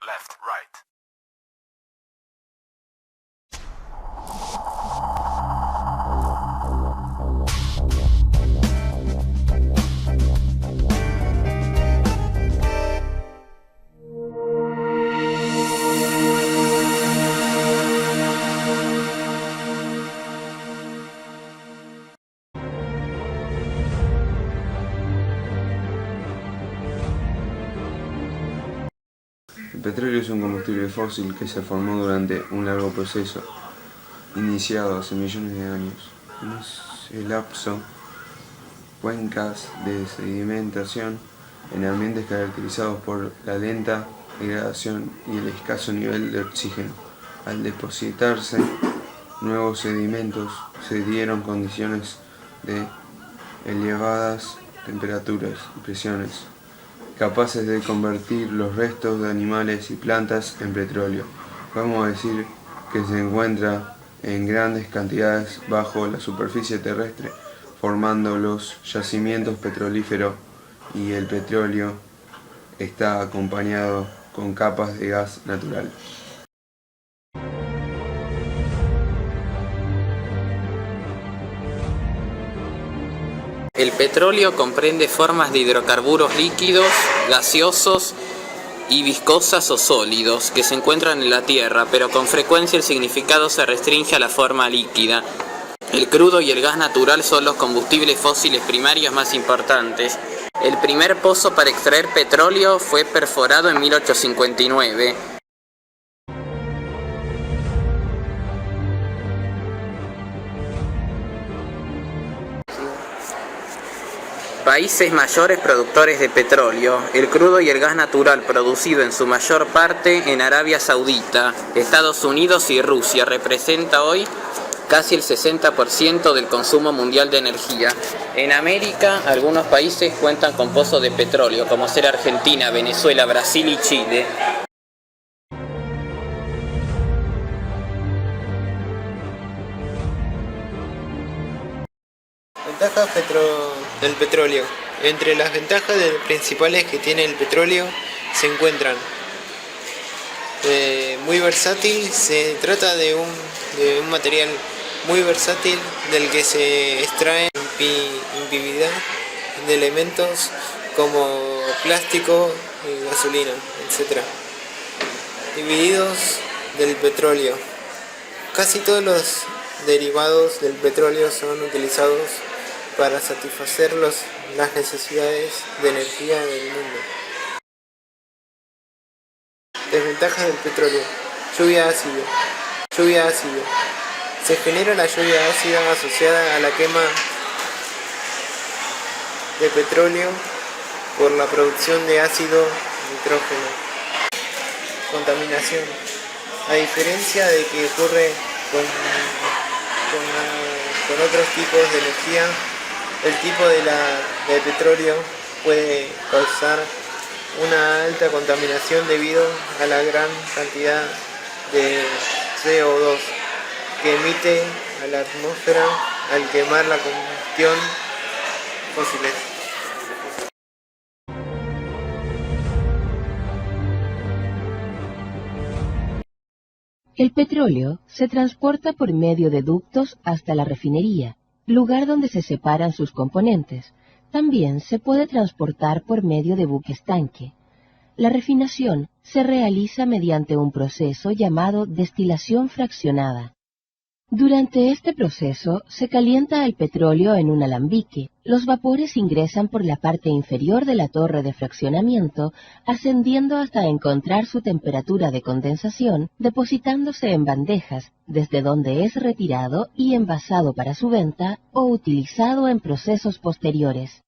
left, right. El petróleo es un combustible fósil que se formó durante un largo proceso, iniciado hace millones de años. En ese lapso, cuencas de sedimentación en ambientes caracterizados por la lenta degradación y el escaso nivel de oxígeno. Al depositarse nuevos sedimentos, se dieron condiciones de elevadas temperaturas y presiones, capaces de convertir los restos de animales y plantas en petróleo. Podemos decir que se encuentra en grandes cantidades bajo la superficie terrestre, formando los yacimientos petrolíferos, y el petróleo está acompañado con capas de gas natural. El petróleo comprende formas de hidrocarburos líquidos, gaseosos y viscosas o sólidos que se encuentran en la Tierra, pero con frecuencia el significado se restringe a la forma líquida. El crudo y el gas natural son los combustibles fósiles primarios más importantes. El primer pozo para extraer petróleo fue perforado en 1859. Países mayores productores de petróleo. El crudo y el gas natural producido en su mayor parte en Arabia Saudita, Estados Unidos y Rusia representa hoy casi el 60% del consumo mundial de energía. En América, algunos países cuentan con pozos de petróleo, como ser Argentina, Venezuela, Brasil y Chile. Ventajas del petróleo. Entre las ventajas principales que tiene el petróleo se encuentran muy versátil. Se trata de un material muy versátil del que se extrae infinidad de elementos como plástico, gasolina, etc. Divididos del petróleo. Casi todos los derivados del petróleo son utilizados para satisfacer las necesidades de energía del mundo. Desventajas del petróleo. Lluvia ácida. Se genera la lluvia ácida asociada a la quema de petróleo por la producción de ácido nitrógeno. Contaminación. A diferencia de que ocurre con otros tipos de energía, el tipo de petróleo puede causar una alta contaminación debido a la gran cantidad de CO2 que emite a la atmósfera al quemar la combustión fósiles. El petróleo se transporta por medio de ductos hasta la refinería, lugar donde se separan sus componentes. También se puede transportar por medio de buques tanque. La refinación se realiza mediante un proceso llamado destilación fraccionada. Durante este proceso se calienta el petróleo en un alambique. Los vapores ingresan por la parte inferior de la torre de fraccionamiento, ascendiendo hasta encontrar su temperatura de condensación, depositándose en bandejas, desde donde es retirado y envasado para su venta o utilizado en procesos posteriores.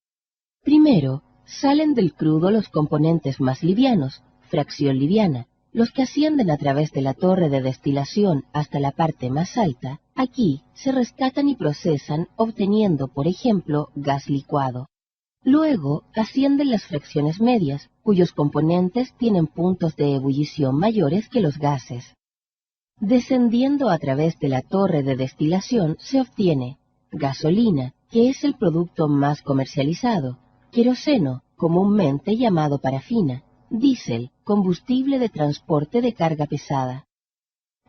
Primero, salen del crudo los componentes más livianos, fracción liviana, los que ascienden a través de la torre de destilación hasta la parte más alta. Aquí se rescatan y procesan obteniendo, por ejemplo, gas licuado. Luego ascienden las fracciones medias, cuyos componentes tienen puntos de ebullición mayores que los gases. Descendiendo a través de la torre de destilación se obtiene gasolina, que es el producto más comercializado, queroseno, comúnmente llamado parafina, diésel, combustible de transporte de carga pesada.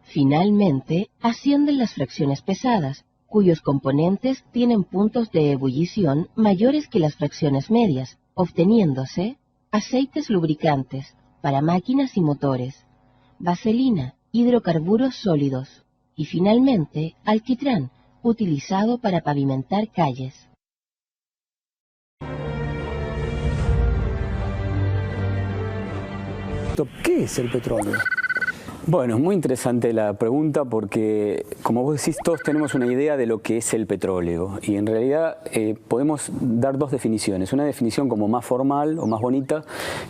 Finalmente, ascienden las fracciones pesadas, cuyos componentes tienen puntos de ebullición mayores que las fracciones medias, obteniéndose aceites lubricantes para máquinas y motores, vaselina, hidrocarburos sólidos y finalmente alquitrán, utilizado para pavimentar calles. ¿Qué es el petróleo? Bueno, es muy interesante la pregunta porque, como vos decís, todos tenemos una idea de lo que es el petróleo y en realidad podemos dar dos definiciones. Una definición como más formal o más bonita,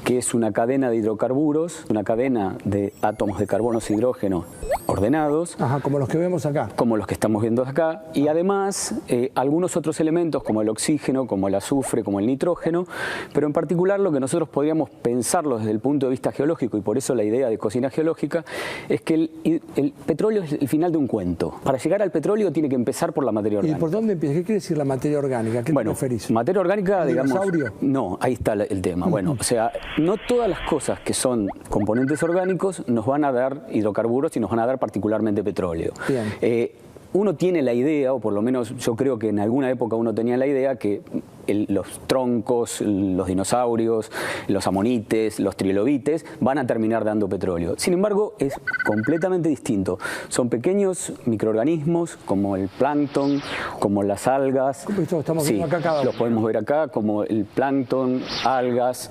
que es una cadena de hidrocarburos, una cadena de átomos de carbono e hidrógeno ordenados. Ajá, como los que vemos acá. Como los que estamos viendo acá. Y además algunos otros elementos como el oxígeno, como el azufre, como el nitrógeno, pero en particular lo que nosotros podríamos pensarlo desde el punto de vista geológico, y por eso la idea de cocina geológica, es que el petróleo es el final de un cuento. Para llegar al petróleo tiene que empezar por la materia orgánica. ¿Y por dónde empieza? ¿Qué quiere decir la materia orgánica? ¿Qué te referís? Materia orgánica, ¿El digamos... dinosaurio? No, ahí está el tema. Bueno, o sea, no todas las cosas que son componentes orgánicos nos van a dar hidrocarburos y nos van a dar particularmente petróleo. Bien. Uno tiene la idea, o por lo menos yo creo que en alguna época uno tenía la idea que los troncos, los dinosaurios, los amonites, los trilobites van a terminar dando petróleo. Sin embargo, es completamente distinto. Son pequeños microorganismos como el plancton, como las algas. Esto estamos viendo acá cada uno. Los podemos ver acá, como el plancton, algas,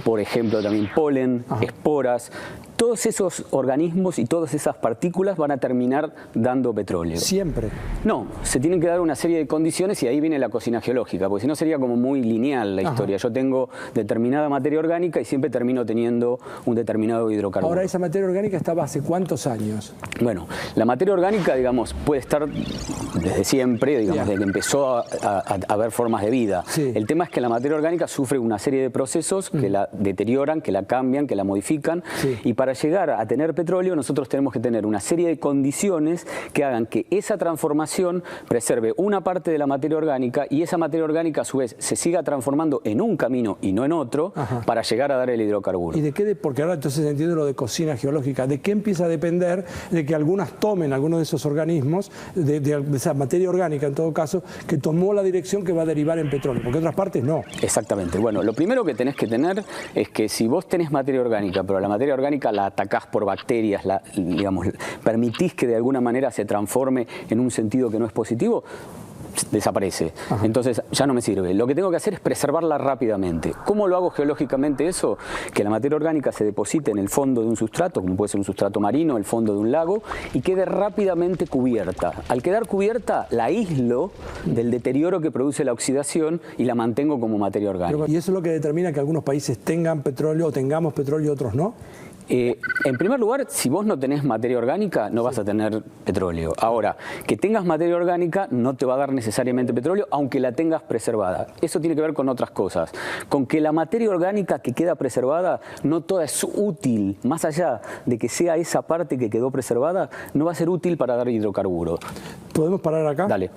por ejemplo también polen, esporas. Todos esos organismos y todas esas partículas van a terminar dando petróleo. ¿Siempre? No, se tienen que dar una serie de condiciones y ahí viene la cocina geológica, porque si no sería como muy lineal la historia. Yo tengo determinada materia orgánica y siempre termino teniendo un determinado hidrocarburo. Ahora, ¿esa materia orgánica estaba hace cuántos años? Bueno, la materia orgánica, digamos, puede estar desde siempre, digamos, desde que empezó a haber formas de vida. Sí. El tema es que la materia orgánica sufre una serie de procesos que la deterioran, que la cambian, que la modifican, y para llegar a tener petróleo nosotros tenemos que tener una serie de condiciones que hagan que esa transformación preserve una parte de la materia orgánica y esa materia orgánica a su vez se siga transformando en un camino y no en otro para llegar a dar el hidrocarburo. ¿Y de qué? Porque ahora entonces entiendo lo de cocina geológica. ¿De qué empieza a depender de que algunas tomen algunos de esos organismos, de esa materia orgánica en todo caso, que tomó la dirección que va a derivar en petróleo? Porque otras partes no. Exactamente. Bueno, lo primero que tenés que tener es que si vos tenés materia orgánica, pero la materia orgánica la atacás por bacterias, digamos, permitís que de alguna manera se transforme en un sentido que no es positivo, desaparece. Entonces ya no me sirve. Lo que tengo que hacer es preservarla rápidamente. ¿Cómo lo hago geológicamente eso? Que la materia orgánica se deposite en el fondo de un sustrato, como puede ser un sustrato marino, el fondo de un lago, y quede rápidamente cubierta. Al quedar cubierta, la aíslo del deterioro que produce la oxidación y la mantengo como materia orgánica. ¿Y eso es lo que determina que algunos países tengan petróleo o tengamos petróleo y otros no? En primer lugar, si vos no tenés materia orgánica, no vas a tener petróleo. Ahora, que tengas materia orgánica no te va a dar necesariamente petróleo, aunque la tengas preservada. Eso tiene que ver con otras cosas. Con que la materia orgánica que queda preservada no toda es útil, más allá de que sea esa parte que quedó preservada, no va a ser útil para dar hidrocarburos. ¿Podemos parar acá? Dale.